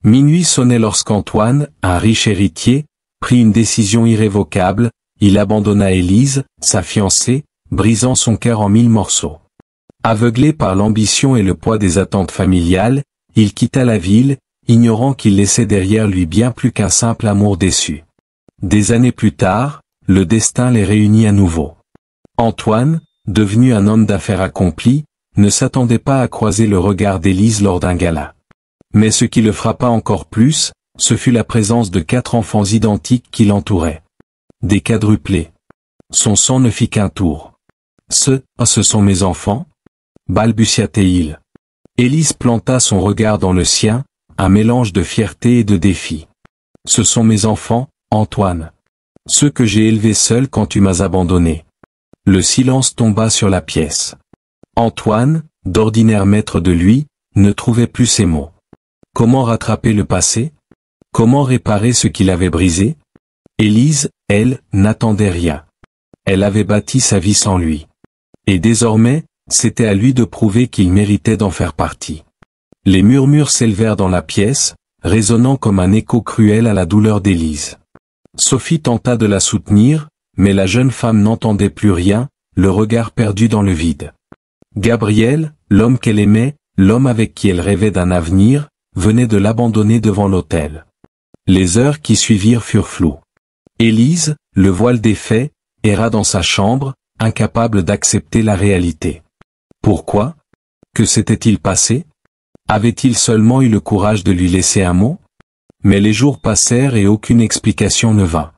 Minuit sonnait lorsqu'Antoine, un riche héritier, prit une décision irrévocable, il abandonna Élise, sa fiancée, brisant son cœur en 1000 morceaux. Aveuglé par l'ambition et le poids des attentes familiales, il quitta la ville, ignorant qu'il laissait derrière lui bien plus qu'un simple amour déçu. Des années plus tard, le destin les réunit à nouveau. Antoine, devenu un homme d'affaires accompli, ne s'attendait pas à croiser le regard d'Élise lors d'un gala. Mais ce qui le frappa encore plus, ce fut la présence de 4 enfants identiques qui l'entouraient. Des quadruplés. Son sang ne fit qu'un tour. Ce sont mes enfants ? Balbutia-t-il. Élise planta son regard dans le sien, un mélange de fierté et de défi. Ce sont mes enfants, Antoine. Ceux que j'ai élevés seuls quand tu m'as abandonné. Le silence tomba sur la pièce. Antoine, d'ordinaire maître de lui, ne trouvait plus ses mots. Comment rattraper le passé? Comment réparer ce qu'il avait brisé? Élise, elle, n'attendait rien. Elle avait bâti sa vie sans lui. Et désormais, c'était à lui de prouver qu'il méritait d'en faire partie. Les murmures s'élevèrent dans la pièce, résonnant comme un écho cruel à la douleur d'Élise. Sophie tenta de la soutenir, mais la jeune femme n'entendait plus rien, le regard perdu dans le vide. Gabriel, l'homme qu'elle aimait, l'homme avec qui elle rêvait d'un avenir, venait de l'abandonner devant l'autel. Les heures qui suivirent furent floues. Élise, le voile défait, erra dans sa chambre, incapable d'accepter la réalité. Pourquoi? Que s'était-il passé? Avait-il seulement eu le courage de lui laisser un mot? Mais les jours passèrent et aucune explication ne vint.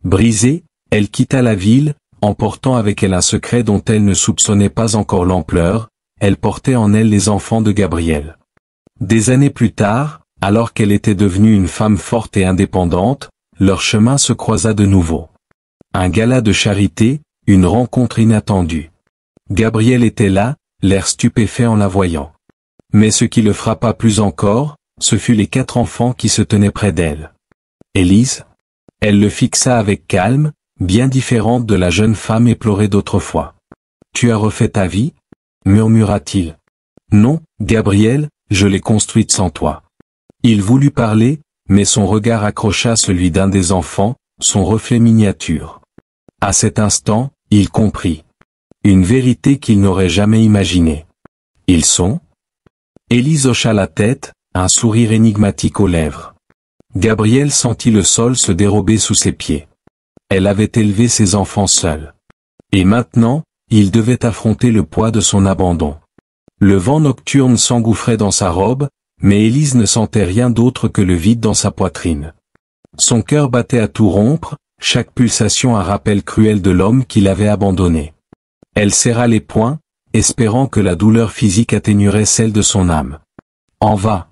Brisée, elle quitta la ville, emportant avec elle un secret dont elle ne soupçonnait pas encore l'ampleur, elle portait en elle les enfants de Gabriel. Des années plus tard, alors qu'elle était devenue une femme forte et indépendante, leur chemin se croisa de nouveau. Un gala de charité, une rencontre inattendue. Gabriel était là, l'air stupéfait en la voyant. Mais ce qui le frappa plus encore, ce fut les 4 enfants qui se tenaient près d'elle. Élise? Elle le fixa avec calme, bien différente de la jeune femme éplorée d'autrefois. Tu as refait ta vie? Murmura-t-il. Non, Gabriel, je l'ai construite sans toi. Il voulut parler, mais son regard accrocha celui d'un des enfants, son reflet miniature. À cet instant, il comprit. Une vérité qu'il n'aurait jamais imaginée. Ils sont? Élise hocha la tête, un sourire énigmatique aux lèvres. Gabriel sentit le sol se dérober sous ses pieds. Elle avait élevé ses enfants seule. Et maintenant, il devait affronter le poids de son abandon. Le vent nocturne s'engouffrait dans sa robe, mais Élise ne sentait rien d'autre que le vide dans sa poitrine. Son cœur battait à tout rompre, chaque pulsation un rappel cruel de l'homme qui l'avait abandonné. Elle serra les poings, espérant que la douleur physique atténuerait celle de son âme. En vain.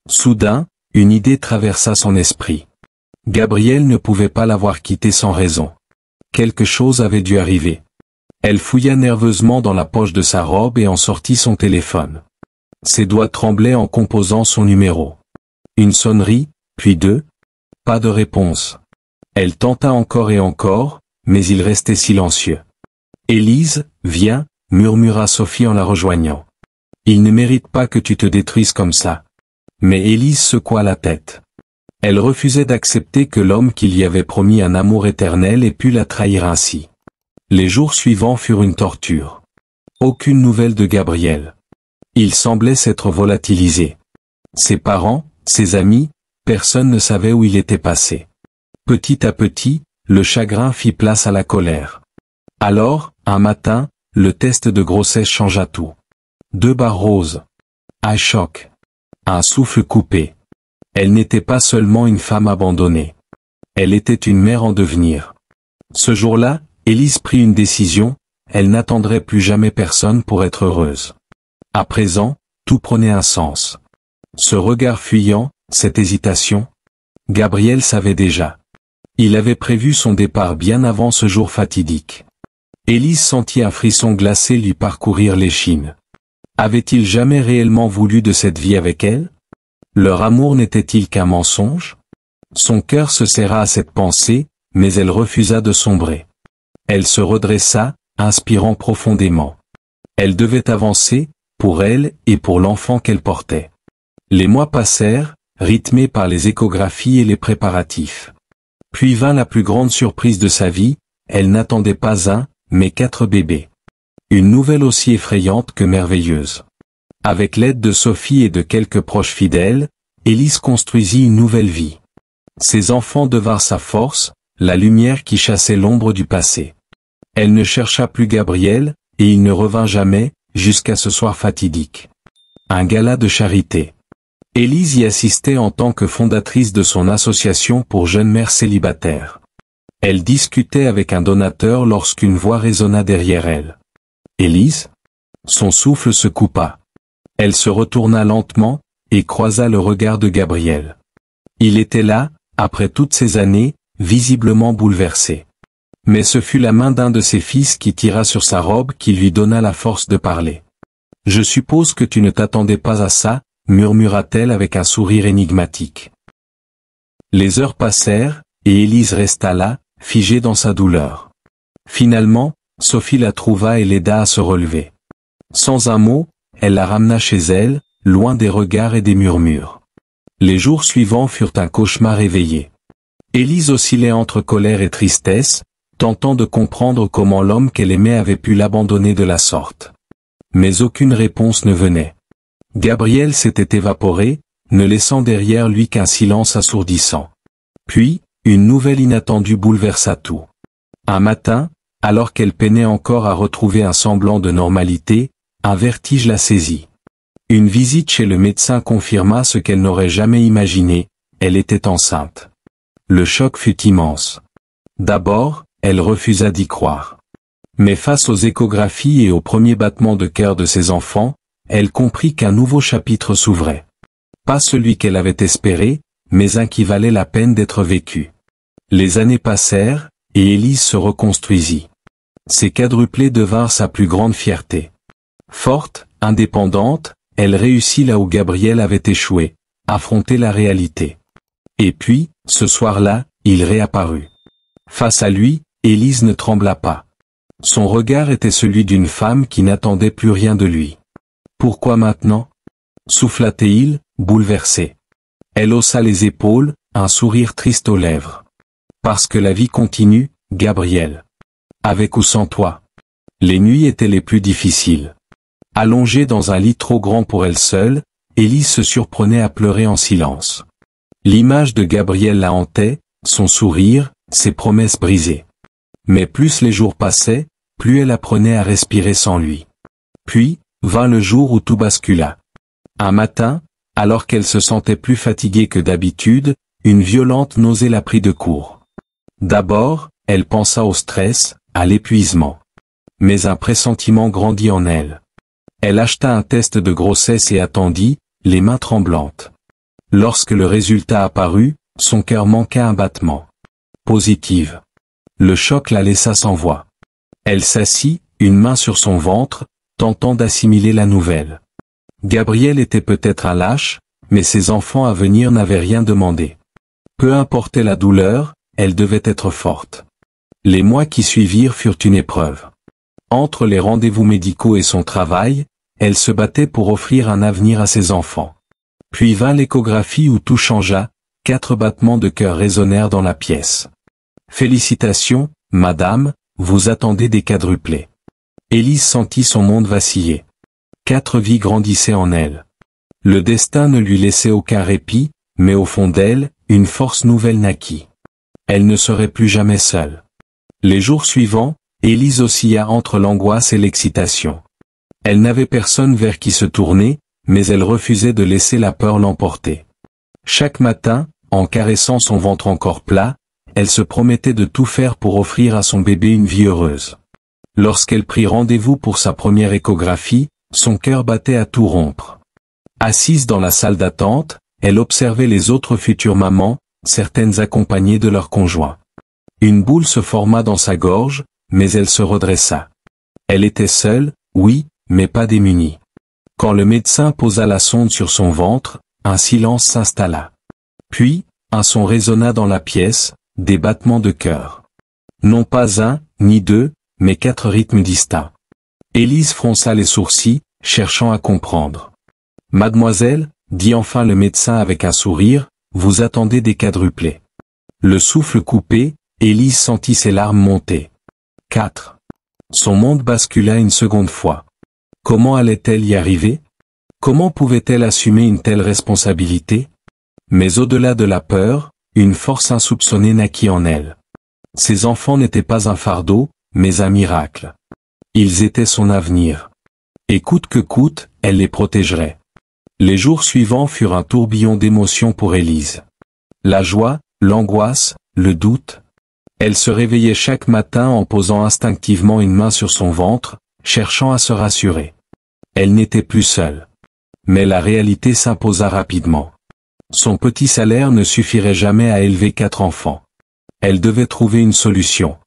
Soudain, une idée traversa son esprit. Gabriel ne pouvait pas l'avoir quitté sans raison. Quelque chose avait dû arriver. Elle fouilla nerveusement dans la poche de sa robe et en sortit son téléphone. Ses doigts tremblaient en composant son numéro. Une sonnerie, puis 2. Pas de réponse. Elle tenta encore et encore, mais il restait silencieux. Élise, viens, murmura Sophie en la rejoignant. Il ne mérite pas que tu te détruises comme ça. Mais Élise secoua la tête. Elle refusait d'accepter que l'homme qui lui avait promis un amour éternel ait pu la trahir ainsi. Les jours suivants furent une torture. Aucune nouvelle de Gabriel. Il semblait s'être volatilisé. Ses parents, ses amis, personne ne savait où il était passé. Petit à petit, le chagrin fit place à la colère. Alors, un matin, le test de grossesse changea tout. 2 barres roses. Un choc. Un souffle coupé. Elle n'était pas seulement une femme abandonnée. Elle était une mère en devenir. Ce jour-là, Élise prit une décision, elle n'attendrait plus jamais personne pour être heureuse. À présent, tout prenait un sens. Ce regard fuyant, cette hésitation. Gabriel savait déjà. Il avait prévu son départ bien avant ce jour fatidique. Élise sentit un frisson glacé lui parcourir l'échine. Avait-il jamais réellement voulu de cette vie avec elle? Leur amour n'était-il qu'un mensonge? Son cœur se serra à cette pensée, mais elle refusa de sombrer. Elle se redressa, inspirant profondément. Elle devait avancer, pour elle et pour l'enfant qu'elle portait. Les mois passèrent, rythmé par les échographies et les préparatifs. Puis vint la plus grande surprise de sa vie, elle n'attendait pas un, mais 4 bébés. Une nouvelle aussi effrayante que merveilleuse. Avec l'aide de Sophie et de quelques proches fidèles, Élise construisit une nouvelle vie. Ses enfants devinrent sa force, la lumière qui chassait l'ombre du passé. Elle ne chercha plus Gabriel, et il ne revint jamais, jusqu'à ce soir fatidique. Un gala de charité. Élise y assistait en tant que fondatrice de son association pour jeunes mères célibataires. Elle discutait avec un donateur lorsqu'une voix résonna derrière elle. « Élise ?» Son souffle se coupa. Elle se retourna lentement, et croisa le regard de Gabriel. Il était là, après toutes ces années, visiblement bouleversé. Mais ce fut la main d'un de ses fils qui tira sur sa robe qui lui donna la force de parler. « Je suppose que tu ne t'attendais pas à ça, » murmura-t-elle avec un sourire énigmatique. Les heures passèrent, et Élise resta là, figée dans sa douleur. Finalement, Sophie la trouva et l'aida à se relever. Sans un mot, elle la ramena chez elle, loin des regards et des murmures. Les jours suivants furent un cauchemar éveillé. Élise oscillait entre colère et tristesse, tentant de comprendre comment l'homme qu'elle aimait avait pu l'abandonner de la sorte. Mais aucune réponse ne venait. Gabriel s'était évaporé, ne laissant derrière lui qu'un silence assourdissant. Puis, une nouvelle inattendue bouleversa tout. Un matin, alors qu'elle peinait encore à retrouver un semblant de normalité, un vertige la saisit. Une visite chez le médecin confirma ce qu'elle n'aurait jamais imaginé, elle était enceinte. Le choc fut immense. D'abord, elle refusa d'y croire. Mais face aux échographies et aux premiers battements de cœur de ses enfants, elle comprit qu'un nouveau chapitre s'ouvrait. Pas celui qu'elle avait espéré, mais un qui valait la peine d'être vécu. Les années passèrent, et Élise se reconstruisit. Ses quadruplés devinrent sa plus grande fierté. Forte, indépendante, elle réussit là où Gabriel avait échoué, affronter la réalité. Et puis, ce soir-là, il réapparut. Face à lui, Élise ne trembla pas. Son regard était celui d'une femme qui n'attendait plus rien de lui. Pourquoi maintenant ? Souffla-t-il, bouleversé. Elle haussa les épaules, un sourire triste aux lèvres. Parce que la vie continue, Gabriel. Avec ou sans toi. Les nuits étaient les plus difficiles. Allongée dans un lit trop grand pour elle seule, Élise se surprenait à pleurer en silence. L'image de Gabriel la hantait, son sourire, ses promesses brisées. Mais plus les jours passaient, plus elle apprenait à respirer sans lui. Puis, vint le jour où tout bascula. Un matin, alors qu'elle se sentait plus fatiguée que d'habitude, une violente nausée la prit de court. D'abord, elle pensa au stress, à l'épuisement. Mais un pressentiment grandit en elle. Elle acheta un test de grossesse et attendit, les mains tremblantes. Lorsque le résultat apparut, son cœur manqua un battement. Positive. Le choc la laissa sans voix. Elle s'assit, une main sur son ventre, tentant d'assimiler la nouvelle. Gabriel était peut-être un lâche, mais ses enfants à venir n'avaient rien demandé. Peu importait la douleur, elle devait être forte. Les mois qui suivirent furent une épreuve. Entre les rendez-vous médicaux et son travail, elle se battait pour offrir un avenir à ses enfants. Puis vint l'échographie où tout changea, 4 battements de cœur résonnèrent dans la pièce. Félicitations, madame, vous attendez des quadruplés. Élise sentit son monde vaciller. 4 vies grandissaient en elle. Le destin ne lui laissait aucun répit, mais au fond d'elle, une force nouvelle naquit. Elle ne serait plus jamais seule. Les jours suivants, Élise oscilla entre l'angoisse et l'excitation. Elle n'avait personne vers qui se tourner, mais elle refusait de laisser la peur l'emporter. Chaque matin, en caressant son ventre encore plat, elle se promettait de tout faire pour offrir à son bébé une vie heureuse. Lorsqu'elle prit rendez-vous pour sa première échographie, son cœur battait à tout rompre. Assise dans la salle d'attente, elle observait les autres futures mamans, certaines accompagnées de leurs conjoints. Une boule se forma dans sa gorge, mais elle se redressa. Elle était seule, oui, mais pas démunie. Quand le médecin posa la sonde sur son ventre, un silence s'installa. Puis, un son résonna dans la pièce, des battements de cœur. Non pas un, ni 2, mais 4 rythmes distincts. Élise fronça les sourcils, cherchant à comprendre. « Mademoiselle, dit enfin le médecin avec un sourire, vous attendez des quadruplés. Le souffle coupé, Élise sentit ses larmes monter. 4. Son monde bascula une seconde fois. Comment allait-elle y arriver? Comment pouvait-elle assumer une telle responsabilité? Mais au-delà de la peur, une force insoupçonnée naquit en elle. Ses enfants n'étaient pas un fardeau, mais un miracle. Ils étaient son avenir. Et coûte que coûte, elle les protégerait. Les jours suivants furent un tourbillon d'émotions pour Élise. La joie, l'angoisse, le doute. Elle se réveillait chaque matin en posant instinctivement une main sur son ventre, cherchant à se rassurer. Elle n'était plus seule. Mais la réalité s'imposa rapidement. Son petit salaire ne suffirait jamais à élever 4 enfants. Elle devait trouver une solution.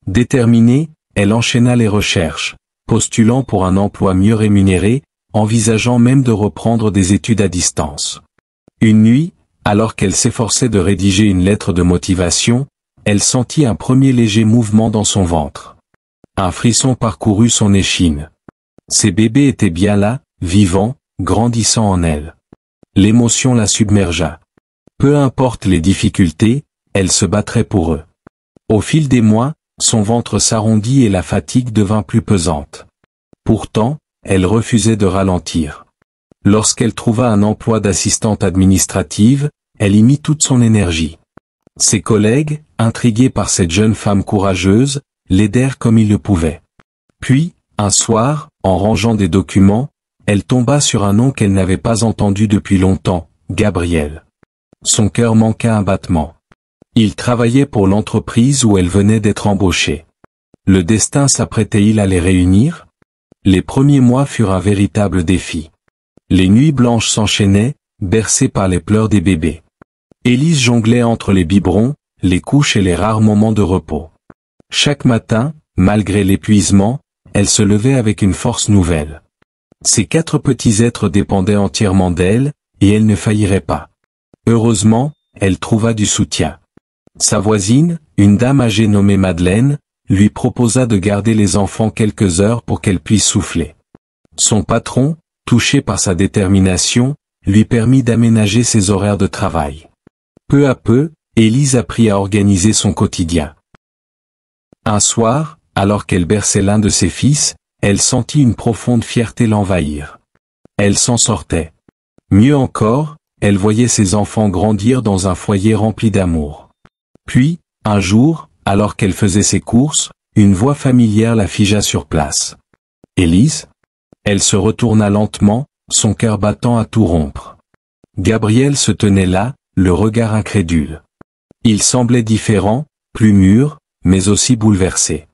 Déterminée, elle enchaîna les recherches, postulant pour un emploi mieux rémunéré, envisageant même de reprendre des études à distance. Une nuit, alors qu'elle s'efforçait de rédiger une lettre de motivation, elle sentit un premier léger mouvement dans son ventre. Un frisson parcourut son échine. Ses bébés étaient bien là, vivants, grandissant en elle. L'émotion la submergea. Peu importe les difficultés, elle se battrait pour eux. Au fil des mois, son ventre s'arrondit et la fatigue devint plus pesante. Pourtant, elle refusait de ralentir. Lorsqu'elle trouva un emploi d'assistante administrative, elle y mit toute son énergie. Ses collègues, intrigués par cette jeune femme courageuse, l'aidèrent comme ils le pouvaient. Puis, un soir, en rangeant des documents, elle tomba sur un nom qu'elle n'avait pas entendu depuis longtemps, Gabriel. Son cœur manqua un battement. Il travaillait pour l'entreprise où elle venait d'être embauchée. Le destin s'apprêtait-il à les réunir? Les premiers mois furent un véritable défi. Les nuits blanches s'enchaînaient, bercées par les pleurs des bébés. Élise jonglait entre les biberons, les couches et les rares moments de repos. Chaque matin, malgré l'épuisement, elle se levait avec une force nouvelle. Ces 4 petits êtres dépendaient entièrement d'elle, et elle ne faillirait pas. Heureusement, elle trouva du soutien. Sa voisine, une dame âgée nommée Madeleine, lui proposa de garder les enfants quelques heures pour qu'elle puisse souffler. Son patron, touché par sa détermination, lui permit d'aménager ses horaires de travail. Peu à peu, Élise apprit à organiser son quotidien. Un soir, alors qu'elle berçait l'un de ses fils, elle sentit une profonde fierté l'envahir. Elle s'en sortait. Mieux encore, elle voyait ses enfants grandir dans un foyer rempli d'amour. Puis, un jour, alors qu'elle faisait ses courses, une voix familière la figea sur place. « Élise ?» Elle se retourna lentement, son cœur battant à tout rompre. Gabriel se tenait là, le regard incrédule. Il semblait différent, plus mûr, mais aussi bouleversé.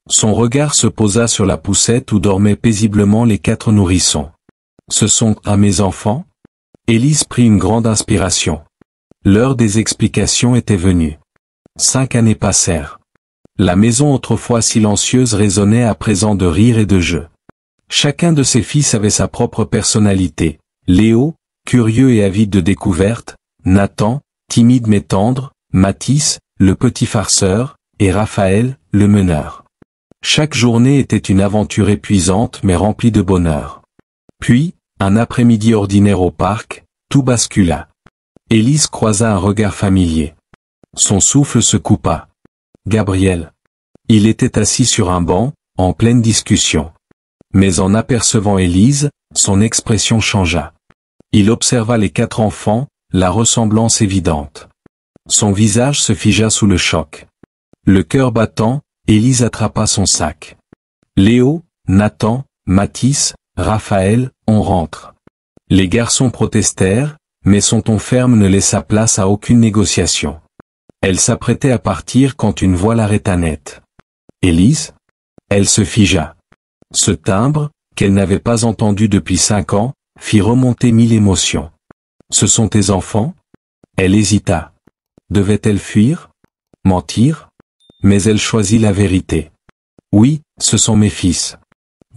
Son regard se posa sur la poussette où dormaient paisiblement les 4 nourrissons. « Ce sont à mes enfants ?» Élise prit une grande inspiration. L'heure des explications était venue. 5 années passèrent. La maison autrefois silencieuse résonnait à présent de rires et de jeux. Chacun de ses fils avait sa propre personnalité. Léo, curieux et avide de découvertes, Nathan, timide mais tendre, Mathis, le petit farceur, et Raphaël, le meneur. Chaque journée était une aventure épuisante mais remplie de bonheur. Puis, un après-midi ordinaire au parc, tout bascula. Élise croisa un regard familier. Son souffle se coupa. Gabriel. Il était assis sur un banc, en pleine discussion. Mais en apercevant Élise, son expression changea. Il observa les 4 enfants, la ressemblance évidente. Son visage se figea sous le choc. Le cœur battant, Élise attrapa son sac. Léo, Nathan, Mathis, Raphaël, on rentre. Les garçons protestèrent, mais son ton ferme ne laissa place à aucune négociation. Elle s'apprêtait à partir quand une voix l'arrêta net. « Élise ?» Elle se figea. Ce timbre, qu'elle n'avait pas entendu depuis 5 ans, fit remonter 1000 émotions. « Ce sont tes enfants ?» Elle hésita. Devait-elle fuir? Mentir? Mais elle choisit la vérité. « Oui, ce sont mes fils. »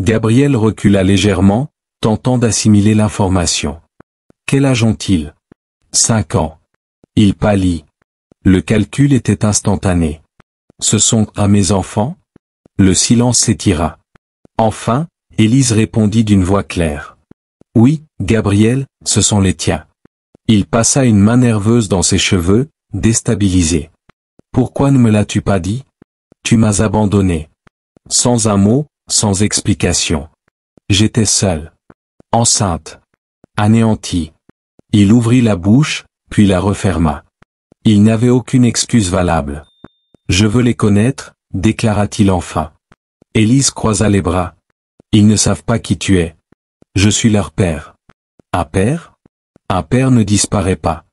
Gabriel recula légèrement, tentant d'assimiler l'information. « Quel âge ont-ils » 5 ans. Il pâlit. Le calcul était instantané. « Ce sont à mes enfants ?» Le silence s'étira. Enfin, Élise répondit d'une voix claire. Oui, Gabriel, ce sont les tiens. Il passa une main nerveuse dans ses cheveux, déstabilisé. Pourquoi ne me l'as-tu pas dit? Tu m'as abandonné. Sans un mot, sans explication. J'étais seul. Enceinte. Anéanti. Il ouvrit la bouche, puis la referma. Il n'avait aucune excuse valable. Je veux les connaître, déclara-t-il enfin. Élise croisa les bras. Ils ne savent pas qui tu es. Je suis leur père. Un père? Un père ne disparaît pas.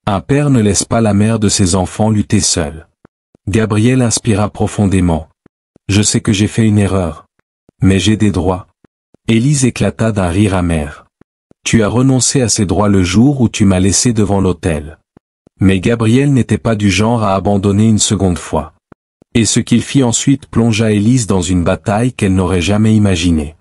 Un père ne laisse pas la mère de ses enfants lutter seule. Gabriel inspira profondément. Je sais que j'ai fait une erreur. Mais j'ai des droits. Élise éclata d'un rire amer. Tu as renoncé à ces droits le jour où tu m'as laissé devant l'autel. Mais Gabriel n'était pas du genre à abandonner une seconde fois. Et ce qu'il fit ensuite plongea Élise dans une bataille qu'elle n'aurait jamais imaginée.